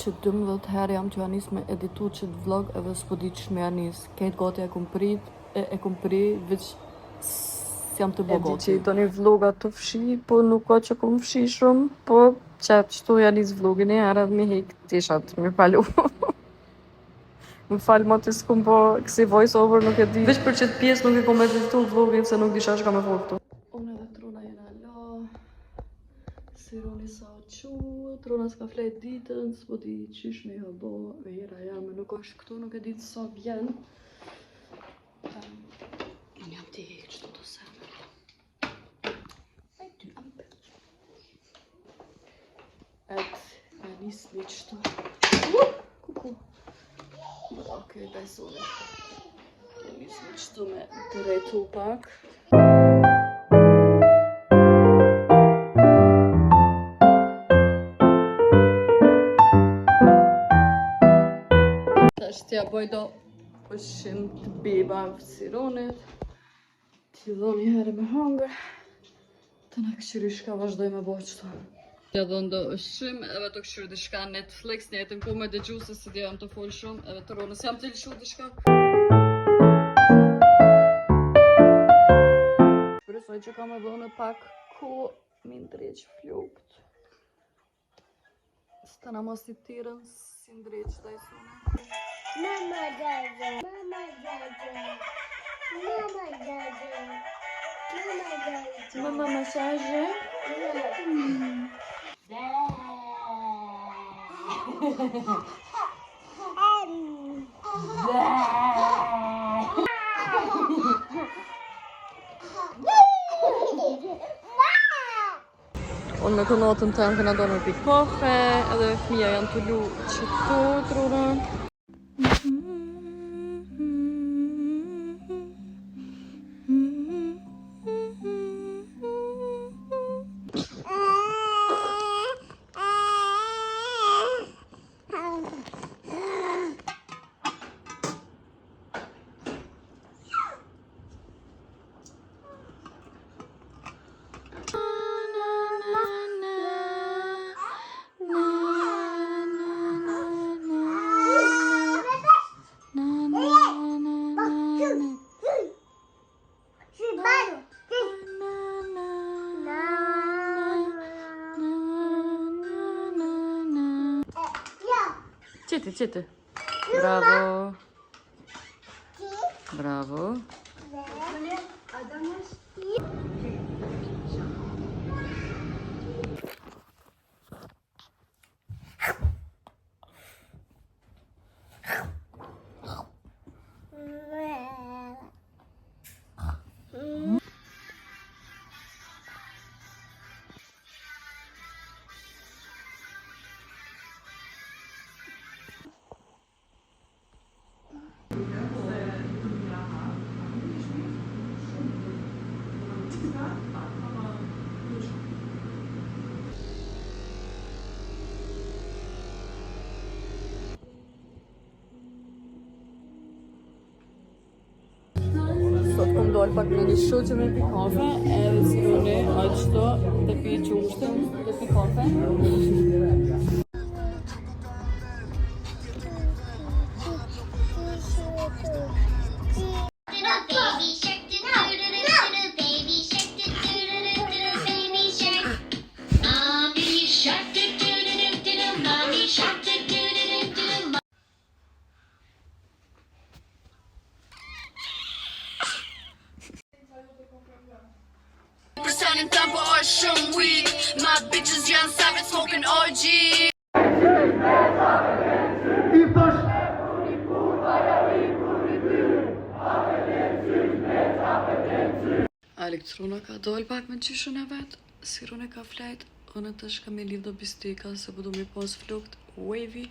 që 12 herë jam t'ja nis me editu qët vlog edhe s'po di që me ja nis. Kejt gati e kom pri, veç s'jam të bo gati. E di që i do një vlogat të fshi, po nuk ka që kom fshi shumë, po qëtu ja nis vlogin e herë edhe mi hek tishat, mi falu. Më falë ma të s'kom po kësi voice over nuk e di. Veç për qëtë pjesë nuk e kom editu vlogin se nuk disha që ka me folë këtu. Unë edhe Trona jena la, Sironi sa qu, Trona s'ka flejt ditën, s'po di qysh me jo bo, vejera jam, nuk është këtu, nuk e di sa vjen. Unë jam t'i qëtu të seme. Et, e nisë një qëtu. Kuku. Okej, besone. E nisë një qëtu me të rejtu pak. T'ja boj do ushqim të bebave të Sironit, t'i dho një herë me hangër, të na këshyri shka vazhdoj me bo qëto. T'ja dho ndo ushqim, edhe të këshyri të shka Netflix, një jetën ku me dëgju se si t'ja jam të folë shumë, edhe të ronës jam të lëshu të shka. Shpresoj që ka me dhone pak ku mi ndreq flukt. Së të na mos i tirën si ndreq të ajsune. Mama Gaga, Mama Gaga, Mama Gaga, Mama Gaga. Mama massage. Unë me kënatën të jam këna do në pi kafe, edhe fëmija janë të lu qëtu, Trona. Qiti. Bravo. Bravo. Dollë pak në një shoqë që me pi kafe, edhe Sironi aqëto të pi qushtën, të pi kafe. Në tempo është shumë weak, my bitches janë savage smoking OG. Elektrona ka dollë pak me qyshën e vetë, Sironi ka flejt, unë të shka me lidh do bistika se po do mi pas flukt, wavy.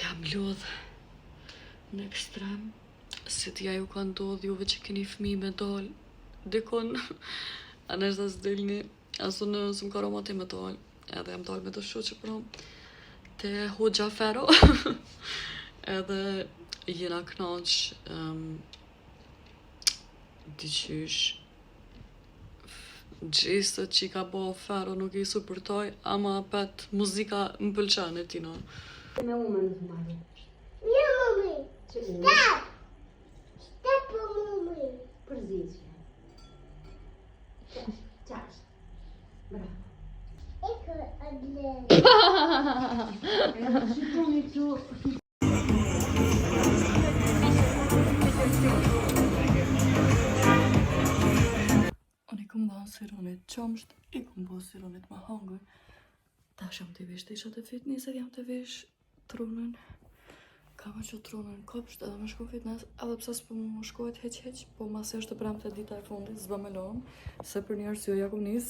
Jam lodh në ekstrem, se t'ja ju ka ndodh juve që keni fmi me dollë. Dikon, anë është asë delni, asë në së më ka romati me dollë, edhe jam dollë me të shoqë pra, te Hoxha Fero, edhe jena knaq, diqysh, Gjistë që i ka bo oferë, nuk i supportoj, ama apet muzika më pëlqen e tina. Me umën të marrë. No, mommy. Stop. Stop, mommy. Përzitje. Qash. Bravo. Ik wil alleen. Shikoni këtu. Unë i kom ba sironit qomsht, i kom ba sironit ma hangër. Tash jam të vish të isha të fitness, jam të vish trunën. Kam që trunën kopsht edhe me shku fitness, edhe pse s'po më shkojt heq, po masi është të premte dita e fundit, s'ba me lom, se për një arsye ja kom nis.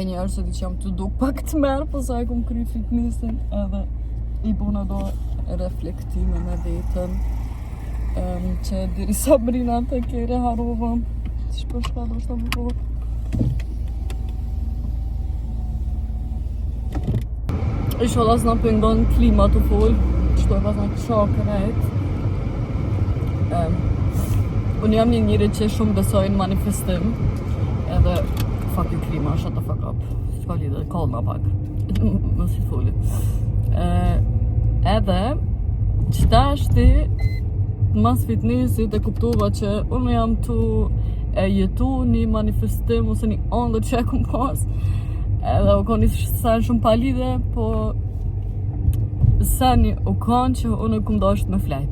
Njerë se di që jam të duk pak të merë, po sa e kom kry fitnessin edhe i bona do reflektime me vetën që diri sa brina të kere harovëm që përshka do shta më po i sholas në pëngon klima të full që e pas në shokë rejt unë jam një njëri që shumë besoj në manifestim edhe fuck you klima, shut the fuck up. S'ka lidhe, call ma pak. Më si foli. Edhe, qëta është ti mas fitnessit e kuptova që unë jam tu e jetu një manifestim ose një ondër që e kum pas. Edhe u kon një sen shumë pa lidhe, po seni u kon që unë kum dasht me flejt.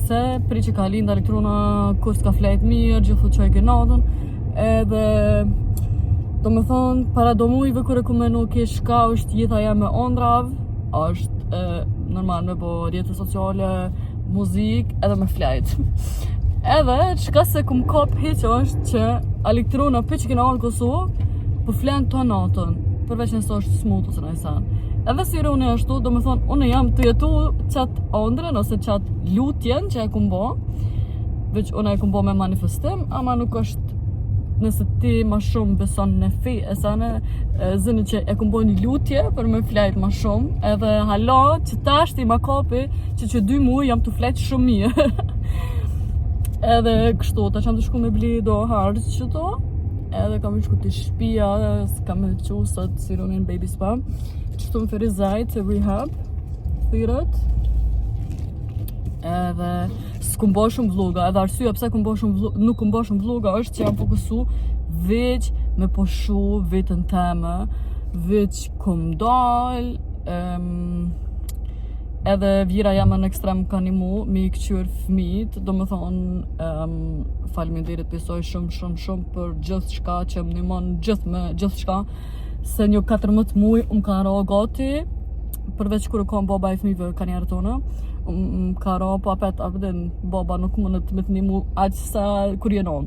Se pri që ka linda elektrona kur s'ka flejt mirë, gjithë që e genatën, edhe do me thonë para do mujve kër e ku menu kish ka është jeta ja me ondrav është normal me bo rjetët sociale, muzik edhe me flajt edhe qka se kum kop heq është që elektrona për që kena orë Kosovë për flenë të natën përveç nësë është smut ose nëjsan edhe si unë ashtu do me thonë unë jam të jetu qatë ondrën ose qatë lutjen që e kum bo veç unë e kum bo me manifestim ama nuk është nëse ti ma shumë beson në fe e sane zëni që e kum bo një lutje për me flajt ma shumë edhe hala që tash ti ma kapi që 2 muaj jam të flajt shumë mirë edhe kështu tash jam të shku me bli do harç që to edhe kam shku të shpia s'kam me qu sot si runin baby spa qëtu më ferizajt të rehab thirët edhe s'kum bo shumë vloga, edhe arsyeja pse nuk kum bo shumë vloga është që jam fokusu veç me poshu vetën teme, veç kum dal, edhe vjera jam në ekstrem ka një mu, me i këqyr fëmijët, do më thonë faleminderit pesoj shumë për gjithë shka që më nimon gjithë shka, se një 14 muaj ka ra gati, përveç kërë kam baba e fëmijëve ka njerë tonë, ka ra po apet baba nuk mundet me të një mu aqë sa kur jenon.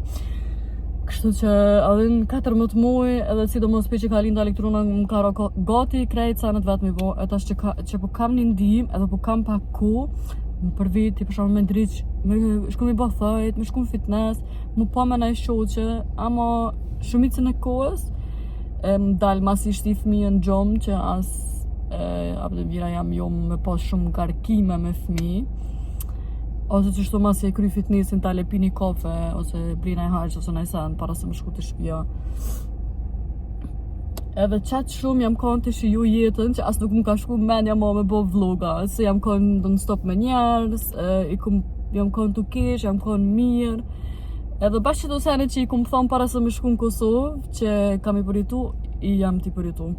Kështu që adhin 14 muaj edhe sidomos për që ka linda elektrona më ka ra gati krejt sa në të vetë me bo, e tash që po kam një ndim edhe po kam pak ku për viti për shumë me ndryq, me shku mi bëthajt, me shku mi fitness, mu pa me nej shoqe, ama shumicën e kohës dal mas ishti fëmijën gjomë që as apëtë vira jam jo me pas shumë karkime me fëmi ose që shto mas e kry fitnessin tale pi një kafe ose blina e harq ose najsen para se më shku të shpia edhe qatë shumë jam kanë të shiju jetën që as nuk më ka shku menja ma me bo vloga se jam kanë do në stop me njerës jam kanë të kesh, jam kanë mirë edhe bashkë që do sene që i kum thonë para se më shku në Kosovë që kam i përritu i jam t'i përritu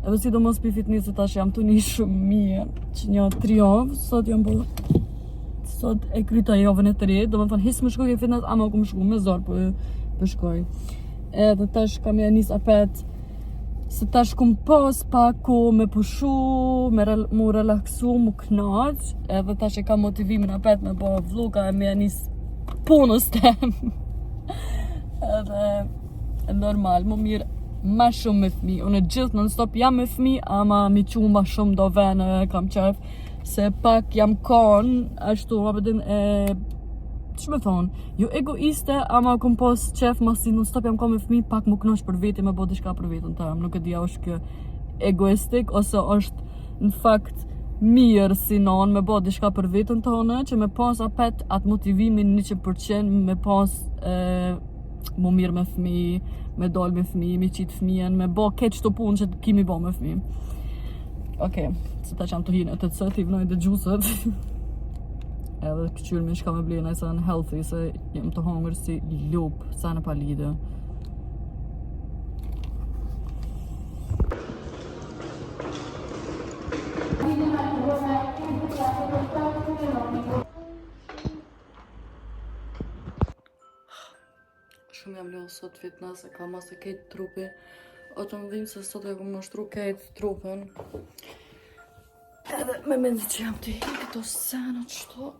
edhe sidomos për fitnessit tash jam të një shumë mirë që një 3 javë, sot e kryta javën e të re, do më thonë hisë më shkoj ke fitness, ama ku më shku me zorë për shkoj. Edhe tash kam e nis apet, se tash kum pas pak ko me pushu, mu relaksu, mu knaq, edhe tash e kam motivimin apet me bo vloga e me e nis punës tem. Edhe normal, më mirë ma shumë me fmi, unë gjithë non stop jam me fmi, ama mi qu ma shumë do vene kam qef, se pak jam kon, ashtu apëtin ç'më thon, jo egoiste, ama kom pas qef mos si non stop jam ka me fëmijë, pak më knoq për vete, me bë diçka për veten tëm. Nuk e di a është kjo egoistik ose është në fakt mirë si non me bë diçka për veten tonë, që me pas apet atë motivimin 100%, me pas më mirë me fëmijë, me dal me fëmijë, me qit fëmijën, me bë keq çdo punë që kimi bë me fëmijë. Okej, se ta qam të hinë të cët, i vnoj dhe gjusët. Edhe këqyrë me shka me blejnë e sa në healthy, se jem të hongër si lup, sa në palide. Shumë jam lënë sot fitness, e ka mas e kejtë trupi. O të më dhimë se sot e ku më nështru kejtë trupin. Edhe me mendi që jam të hi këto senat qëto.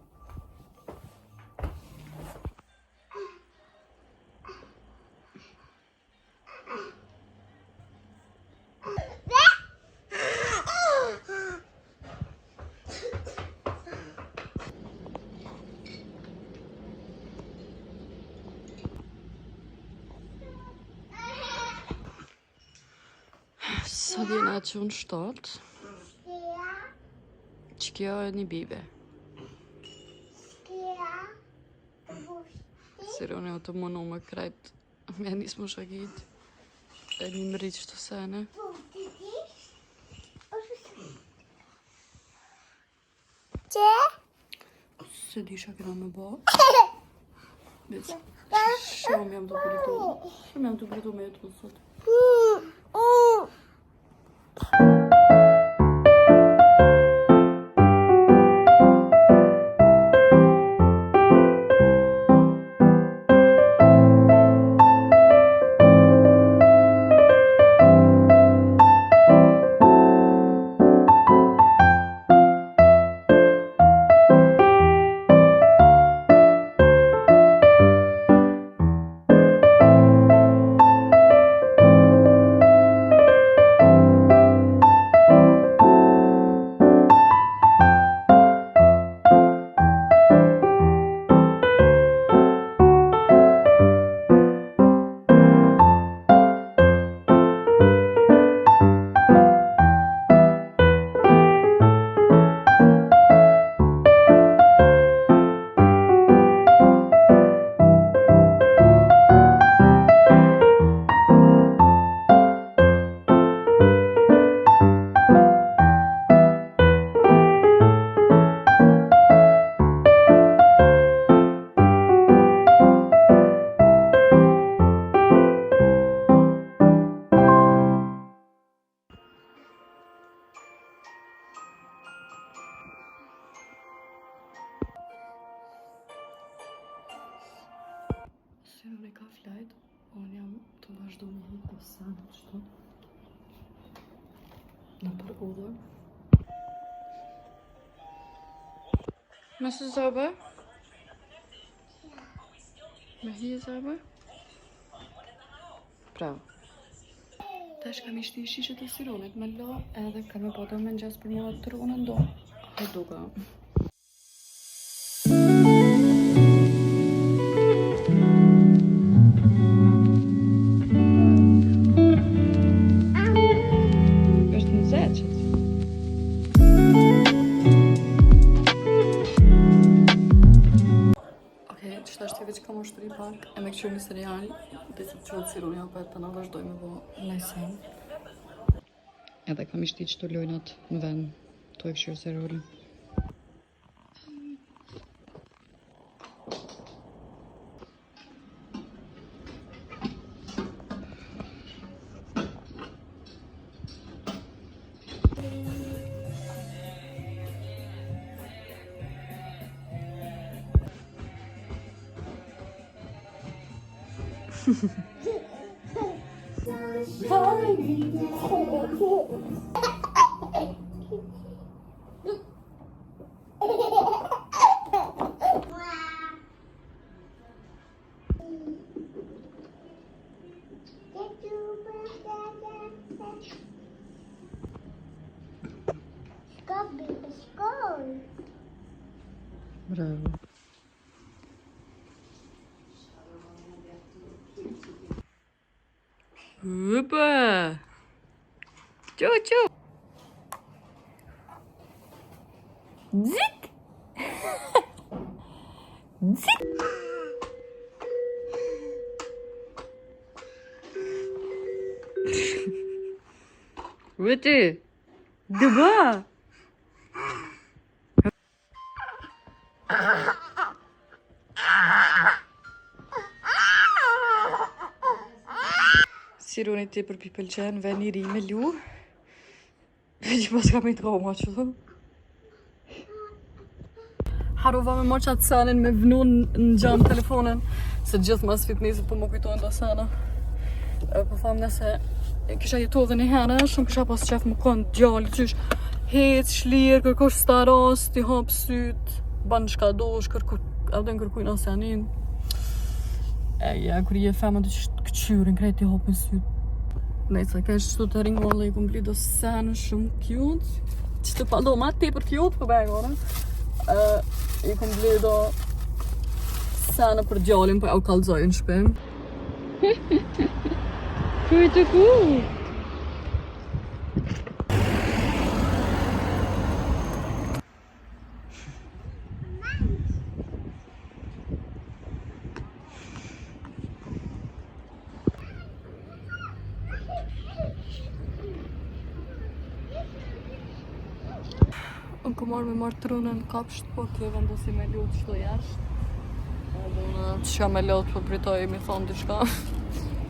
Sot jena që unë shtot. Që kjo e një bibe. Sirone o të mënu me krejt. Me nisë më shakit. E një më rritë qëto sene. Se di shë këna me bo. Shumë jam të përritu. Shumë jam të përritu me jetu sot. Sirone ka flajt, unë jam të vazhdu me hitë të sanët qëto. Në për udhër. Me së zëbë? Me hi zëbë? Bravo. Tash kam ishti shishet e sironet me lo, edhe kam e potom me nxas për mua të rrunë ndo. Hajduka. Ka më shtëri pak, e me këqyrë një serial, dhe që të qënë Sirone apet të na vazhdoj me bo lesen. Edhe kam ishti që të lojnat në vend, të e këqyrë serialin. Bravo. Çu. Zik. Zik. Vete. Deba. Sironi tepër pi pëlqen, veni ri me lu. Që pas ka me i trauma që thë. Harova me marrë qatë senin me vnu në gjamë telefonin. Se gjithë mas fitnessit po më kujtojnë do sena. Po thamë nëse kisha jetu dhe një herë, shumë kisha pas qef më kënë gjallë, qysh hec, shlirë, kërkosh staras, ti hap syt, ban shka dosh, adën kërkujnë asenin. Ja, kër je femën të këqyrin, krejt ti hapin syt. Nejca, ka shtu të ringollë i kumpli do senë shumë cute. Që të pa do ma tepër cute për begore. I kumpli do senë për gjallin, për au kalzoj në shpim. Pretty cool. Unë marrë me marrë trunën kapsht, po të vendosi me lutë qdo jashtë. Edhe unë që ka me lutë për pritoj mi thonë diçka.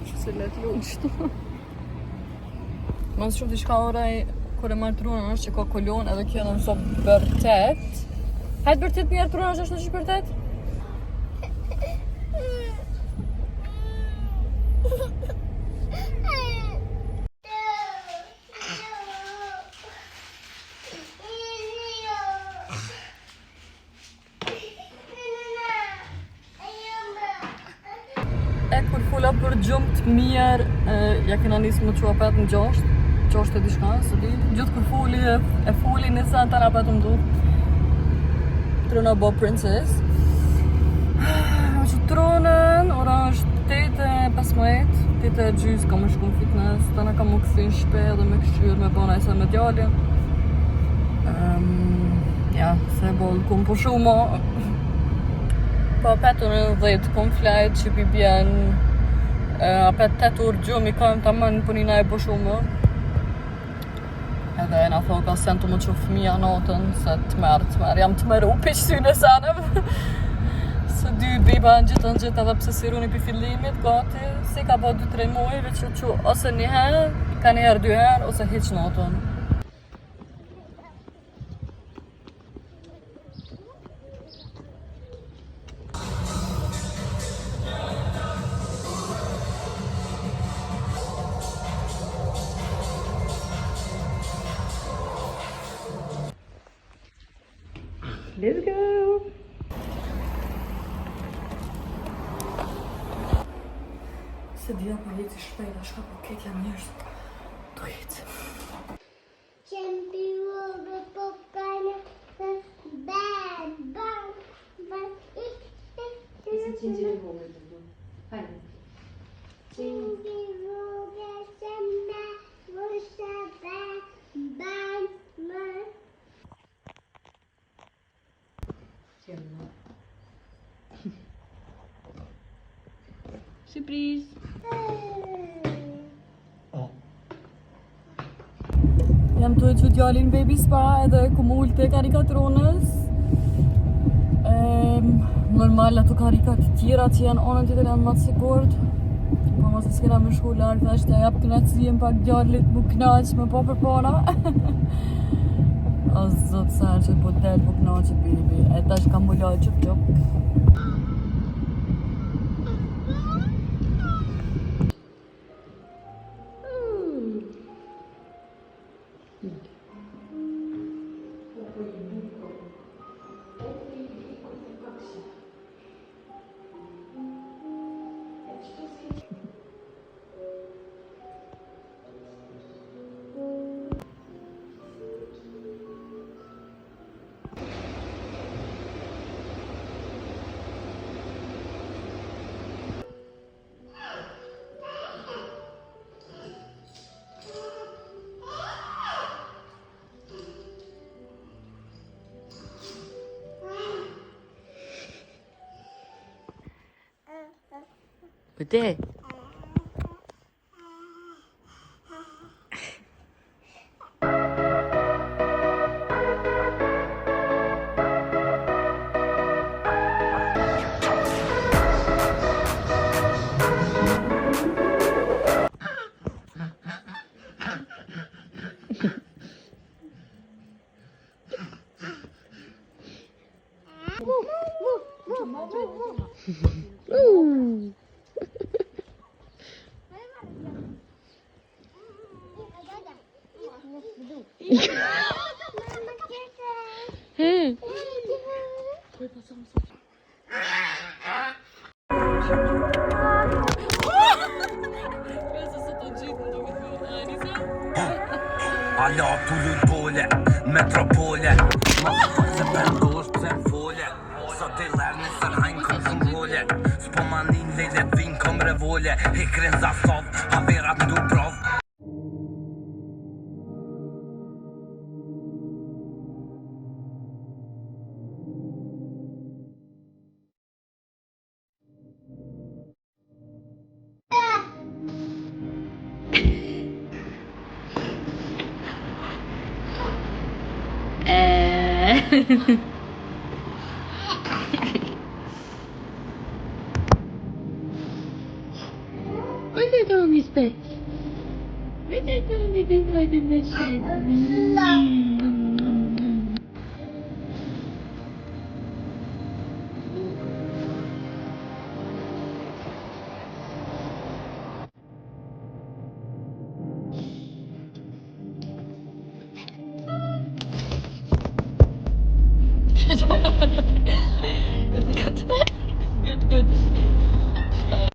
Që se letë lutë qdo. Mësë shumë diçka oraj, kër e marrë trunën është që ka kolon edhe kjo në mëso bërtet. Hajtë bërtet njerë trunën është në që bërtet? Kur fula për gjumë të mirë, ja kena nisë më qua petë në gjashtë e diçka, së di. Gjithë kur fuli, e fuli një sen të nga petë më du. Trona bo princess. Që tronën, ora është 8:15, 8:30 ka më shku në fitness, të nga ka më këthi në shpe dhe me këshyrë me bona e se me djallin. Ja, se bolë kumë po shumë. Po apet unë 10 kom flajt që pi bjen apet 8 orë gjumë i kam të mënë për një najë po shumë. Edhe e nga thonë ka sen të më që fëmija natën se të merë, jam të merë u për qësynë e senëm. Se 2 biba në gjithë edhe pse siruni për fillimit, gati, si ka po 2-3 muaj, veç që ose një herë, ka një herë 2 herë, ose hiq natën. Let's go! Se dhja për jetë i shpejt, ashka për ketë jam njërës. Do jetë. Qempi rove po kane, bad, bad. Se qingjë në vogë të du. Hajde. Qempi rove sembe, vërsa bad, bad. Qemë. Surprise! Jam të e që djallin baby spa edhe ku më ullë të karikatronës. Normal ato karikat tjera që janë onën tjetër janë matë sigurt. Po mos e s'kena me shku lartë, ashtë ja jap knatësien pak djallit mu knaq me po për para. O zotë sa që po del po knaqe baby, e tash kam mullaj që pjok. Vete. He. Ala tullu dole, metropole Mos pak se pendosh pse fole Sa deller nesër hajn kom shumë vole S'po manin lejlet vin kom revole Hekrin za sov, haverat ndu prov What are you doing, Miss Betty? What are you doing, Miss Betty?